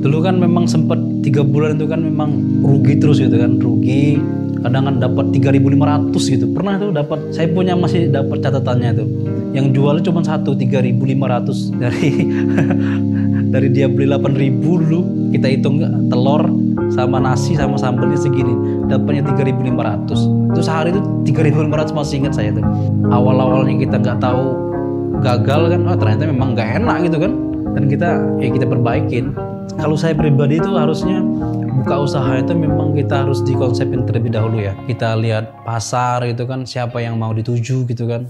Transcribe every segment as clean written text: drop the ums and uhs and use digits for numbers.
Dulu kan memang sempat 3 bulan itu kan memang rugi terus gitu kan, rugi. Kadang kan dapat 3.500 gitu. Pernah tuh dapat, saya punya masih dapat catatannya tuh. Yang jual cuma satu 3.500 dari dari dia beli 8.000 dulu. Kita hitung telur sama nasi sama sambalnya segini, dapatnya 3.500. Itu sehari itu 3.500, masih ingat saya tuh. Awal-awalnya kita nggak tahu gagal kan, oh ternyata memang nggak enak gitu kan. Dan kita perbaikin. Kalau saya pribadi itu harusnya buka usaha itu memang kita harus dikonsepin terlebih dahulu ya. Kita lihat pasar gitu kan, siapa yang mau dituju gitu kan.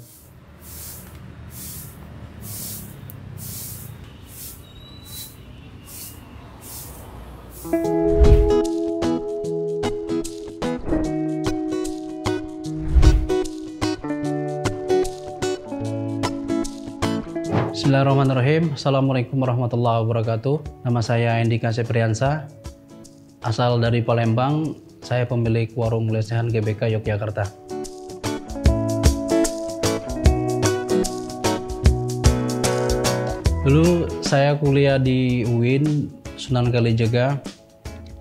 Bismillahirrahmanirrahim. Assalamualaikum warahmatullahi wabarakatuh. Nama saya Endika Sepriansa, asal dari Palembang. Saya pemilik warung lesehan GBK Yogyakarta. Dulu saya kuliah di UIN Sunan Kalijaga,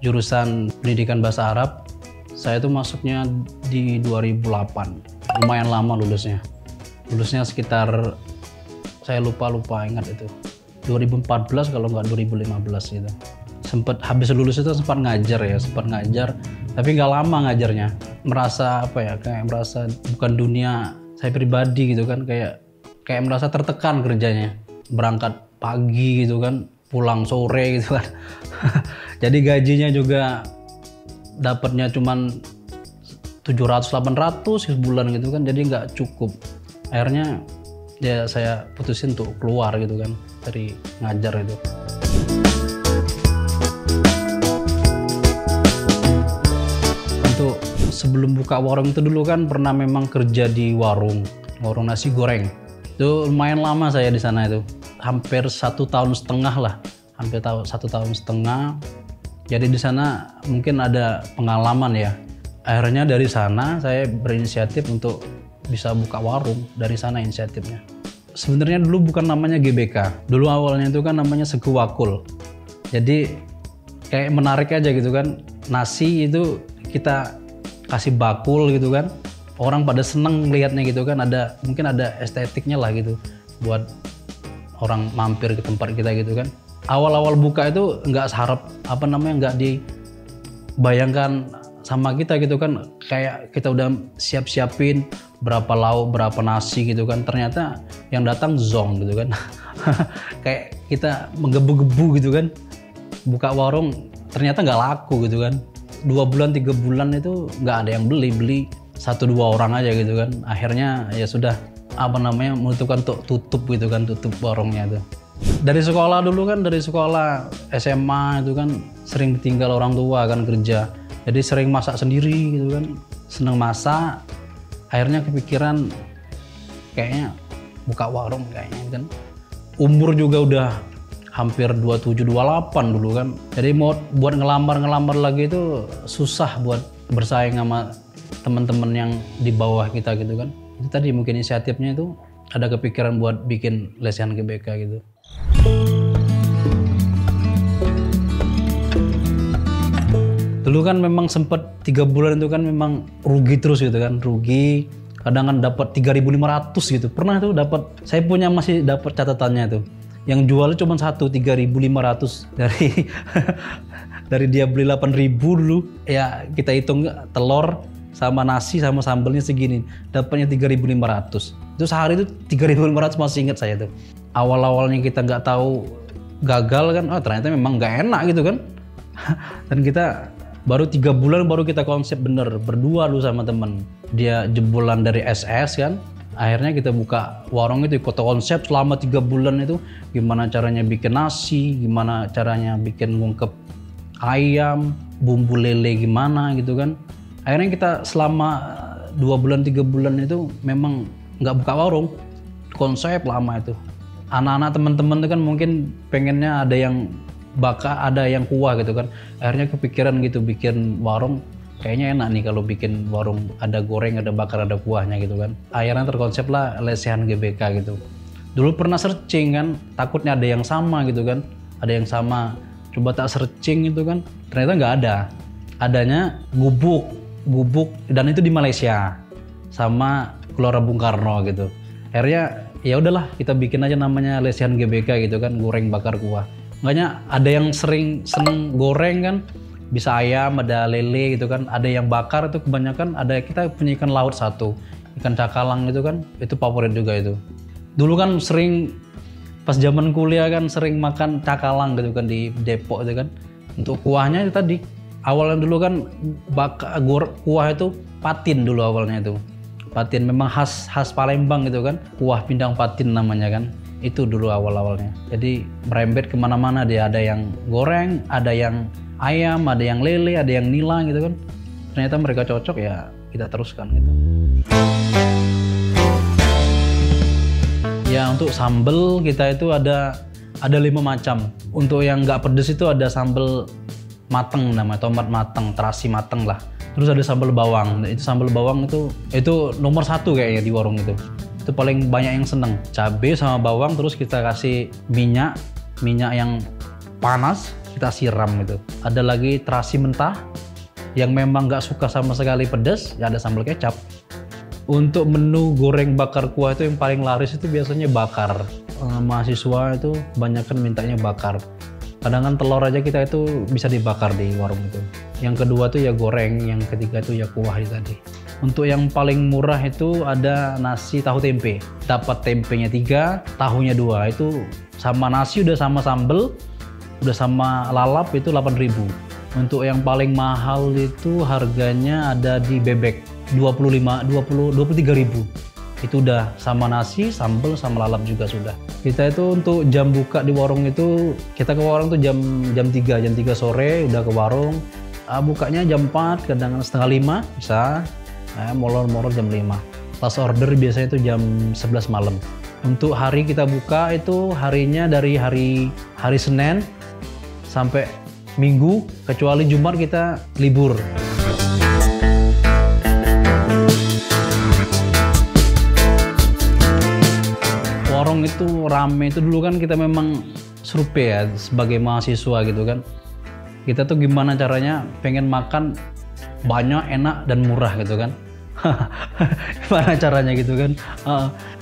jurusan pendidikan bahasa Arab. Saya tuh masuknya di 2008, lumayan lama lulusnya. Lulusnya sekitar, saya lupa ingat itu 2014 kalau nggak 2015 gitu. Sempat habis lulus itu sempat ngajar, tapi nggak lama ngajarnya. Merasa kayak merasa bukan dunia saya pribadi gitu kan, kayak merasa tertekan kerjanya. Berangkat pagi gitu kan, pulang sore gitu kan. Jadi gajinya juga dapatnya cuman 700-800 sebulan gitu kan, jadi nggak cukup. Akhirnya ya saya putusin untuk keluar gitu kan dari ngajar itu. Untuk sebelum buka warung itu dulu kan pernah memang kerja di warung nasi goreng. Itu lumayan lama saya di sana itu, hampir 1,5 tahun lah, hampir 1,5 tahun. Jadi di sana mungkin ada pengalaman ya. Akhirnya dari sana saya berinisiatif untuk bisa buka warung, dari sana inisiatifnya. Sebenarnya dulu bukan namanya GBK, dulu awalnya itu kan namanya Segu Wakul. Jadi kayak menarik aja gitu kan, nasi itu kita kasih bakul gitu kan, orang pada seneng lihatnya gitu kan, mungkin ada estetiknya lah gitu buat orang mampir ke tempat kita gitu kan. Awal-awal buka itu nggak nggak dibayangkan sama kita gitu kan, kayak kita udah siapin berapa lauk, berapa nasi gitu kan, ternyata yang datang zong gitu kan. Kayak kita menggebu-gebu gitu kan, buka warung ternyata nggak laku gitu kan. 2 bulan 3 bulan itu nggak ada yang beli 1-2 orang aja gitu kan. Akhirnya ya sudah menentukan untuk tutup gitu kan, tutup warungnya itu. Dari sekolah dulu kan, dari sekolah SMA itu kan sering ditinggal orang tua kan kerja, jadi sering masak sendiri gitu kan, seneng masak. Akhirnya kepikiran kayaknya buka warung kayaknya kan. Umur juga udah hampir 27-28 dulu kan. Jadi mau buat ngelamar lagi itu susah buat bersaing sama teman-teman yang di bawah kita gitu kan. Itu tadi mungkin inisiatifnya itu ada kepikiran buat bikin lesehan GBK gitu. Dulu kan memang sempat 3 bulan itu kan memang rugi terus gitu kan, rugi. Kadang kan dapat 3.500 gitu. Pernah tuh dapat, saya punya masih dapat catatannya tuh. Yang jual cuma satu 3.500 dari dia beli 8.000 dulu. Ya kita hitung telur sama nasi sama sambalnya segini, dapatnya 3.500. Itu sehari itu 3.500, masih ingat saya tuh. Awal-awalnya kita nggak tahu gagal kan, oh ternyata memang nggak enak gitu kan. Dan kita baru 3 bulan baru kita konsep bener, berdua dulu sama temen. Dia jebolan dari SS kan. Akhirnya kita buka warung itu, ikut konsep selama 3 bulan itu. Gimana caranya bikin nasi, gimana caranya bikin ngungkep ayam, bumbu lele gimana gitu kan. Akhirnya kita selama 2 bulan 3 bulan itu memang nggak buka warung, konsep lama itu. Anak-anak teman-teman itu kan mungkin pengennya ada yang bakar, ada yang kuah gitu kan. Akhirnya kepikiran gitu bikin warung, kayaknya enak nih kalau bikin warung ada goreng, ada bakar, ada kuahnya gitu kan. Akhirnya terkonsep lah lesehan GBK gitu. Dulu pernah searching kan, takutnya ada yang sama gitu kan, ada yang sama Coba tak searching itu kan, ternyata nggak ada. Adanya gubuk dan itu di Malaysia sama Gelora Bung Karno gitu. Akhirnya ya udahlah kita bikin aja namanya Lesehan GBK gitu kan, goreng bakar kuah. Makanya ada yang seneng goreng kan, bisa ayam, ada lele gitu kan, ada yang bakar itu kebanyakan, ada kita punya ikan laut satu, ikan cakalang gitu kan, itu favorit juga itu. Dulu kan sering pas zaman kuliah kan sering makan cakalang gitu kan di Depok itu kan. Untuk kuahnya itu tadi, awalnya dulu kan kuah itu patin dulu awalnya itu. Patin memang khas Palembang gitu kan, kuah pindang patin namanya kan, itu dulu awal-awalnya. Jadi merembet kemana-mana dia, ada yang goreng, ada yang ayam, ada yang lele, ada yang nila gitu kan. Ternyata mereka cocok ya kita teruskan gitu. Ya untuk sambal kita itu ada 5 macam. Untuk yang nggak pedes itu ada sambal mateng namanya, tomat mateng, terasi mateng lah. Terus ada sambal bawang. Itu sambal bawang itu nomor 1 kayaknya di warung itu. Itu paling banyak yang seneng. Cabai sama bawang, terus kita kasih minyak yang panas, kita siram gitu. Ada lagi terasi mentah yang memang nggak suka sama sekali pedas, ya ada sambal kecap. Untuk menu goreng bakar kuah itu yang paling laris itu biasanya bakar. Mahasiswa itu kebanyakan mintanya bakar. Kadang kan telur aja kita itu bisa dibakar di warung itu. Yang kedua tuh ya goreng, yang ketiga tuh ya kuah tadi. Untuk yang paling murah itu ada nasi tahu tempe. Dapat tempenya 3, tahunya 2. Itu sama nasi udah sama sambel, udah sama lalap itu 8.000. Untuk yang paling mahal itu harganya ada di bebek 23.000. Itu udah sama nasi, sambal, sama lalap juga sudah. Kita itu untuk jam buka di warung itu, kita ke warung tuh jam 3 sore udah ke warung. Bukanya jam 4, kadang setengah 5 bisa. Molor-molor jam 5. Pas order biasanya itu jam 11 malam. Untuk hari kita buka itu harinya dari hari Senin sampai Minggu, kecuali Jumat kita libur. Warung itu rame itu dulu kan kita memang survei ya sebagai mahasiswa gitu kan. Kita tuh gimana caranya pengen makan banyak, enak, dan murah gitu kan. Gimana caranya gitu kan.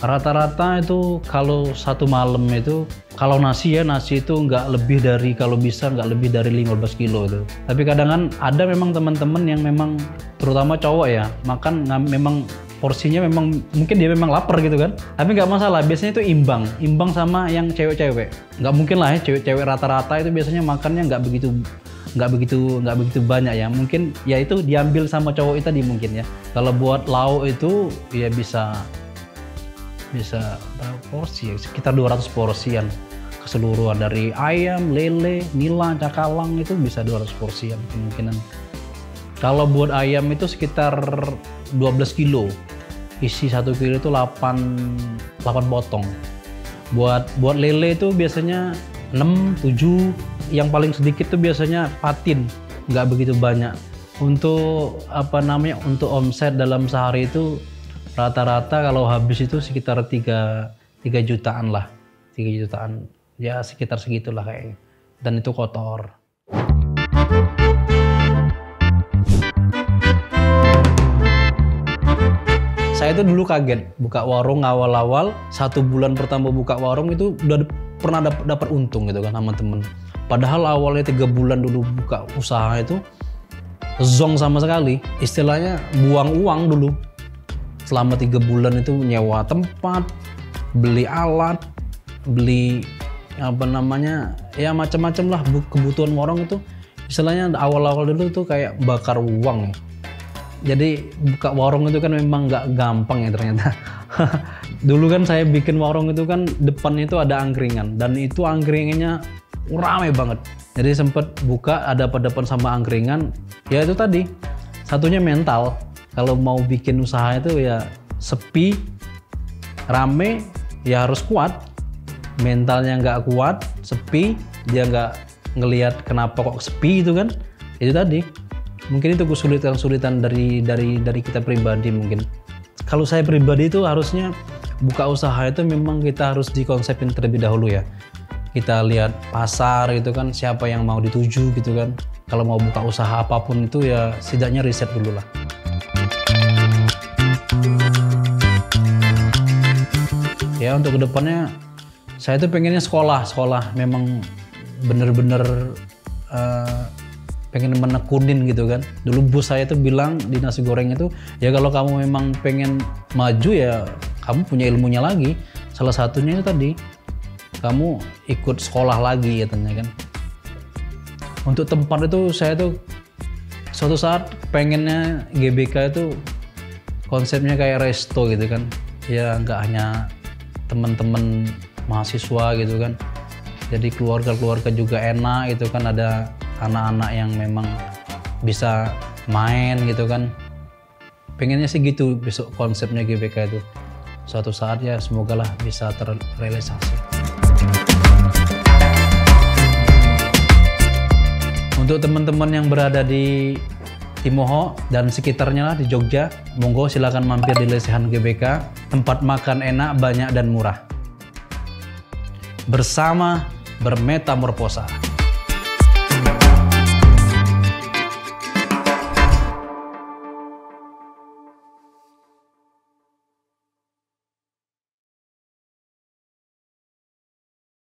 Rata-rata itu kalau satu malam itu, kalau nasi itu nggak lebih dari, kalau bisa nggak lebih dari 15 kilo itu. Tapi kadang kan ada memang teman-teman yang memang terutama cowok ya, makan memang porsinya memang mungkin dia memang lapar gitu kan, tapi nggak masalah, biasanya itu imbang sama yang cewek-cewek. Nggak mungkin lah ya cewek-cewek rata-rata itu biasanya makannya nggak begitu banyak ya, mungkin ya itu diambil sama cowok itu tadi mungkin ya. Kalau buat lauk itu ya bisa berapa porsi ya, sekitar 200 porsian keseluruhan, dari ayam, lele, nila, cakalang itu bisa 200 porsian kemungkinan. Kalau buat ayam itu sekitar 12 kilo, isi 1 kilo itu 8 potong. Buat lele itu biasanya 6, 7, yang paling sedikit tuh biasanya patin, nggak begitu banyak. Untuk untuk omset dalam sehari itu rata-rata kalau habis itu sekitar 3 jutaan lah, 3 jutaan ya, sekitar segitulah kayaknya, dan itu kotor. Saya itu dulu kaget buka warung awal-awal, 1 bulan pertama buka warung itu udah pernah dapat untung gitu kan sama temen. Padahal awalnya 3 bulan dulu buka usaha itu zong sama sekali, istilahnya buang uang dulu. Selama 3 bulan itu nyewa tempat, beli alat, beli ya macam-macam lah kebutuhan warung itu. Istilahnya awal-awal dulu tuh kayak bakar uang ya. Jadi buka warung itu kan memang nggak gampang ya ternyata. Dulu kan saya bikin warung itu kan depannya itu ada angkringan, dan itu angkringannya ramai banget. Jadi sempet buka ada depan sama angkringan. Ya itu tadi, satunya mental. Kalau mau bikin usaha itu ya sepi, rame, ya harus kuat. Mentalnya nggak kuat, sepi, dia nggak ngelihat kenapa kok sepi itu kan. Itu tadi. Mungkin itu kesulitan dari kita pribadi mungkin. Kalau saya pribadi itu harusnya buka usaha itu memang kita harus dikonsepin terlebih dahulu ya. kita lihat pasar gitu kan, siapa yang mau dituju gitu kan. Kalau mau buka usaha apapun itu ya setidaknya riset dulu lah. Ya untuk kedepannya saya tuh pengennya sekolah memang bener-bener pengen menekunin gitu kan. Dulu bos saya tuh bilang di nasi goreng itu, ya kalau kamu memang pengen maju ya kamu punya ilmunya lagi. Salah satunya itu tadi, kamu ikut sekolah lagi katanya kan. Untuk tempat itu saya tuh suatu saat pengennya GBK itu konsepnya kayak resto gitu kan. Ya nggak hanya teman-teman mahasiswa gitu kan. Jadi keluarga-keluarga juga enak gitu kan, ada anak-anak yang memang bisa main gitu kan. Pengennya sih gitu besok konsepnya GBK itu. Suatu saat ya semoga lah bisa terrealisasi. Untuk teman-teman yang berada di Timoho dan sekitarnya lah di Jogja, monggo silakan mampir di Lesehan GBK. Tempat makan enak, banyak dan murah. Bersama bermetamorfosa.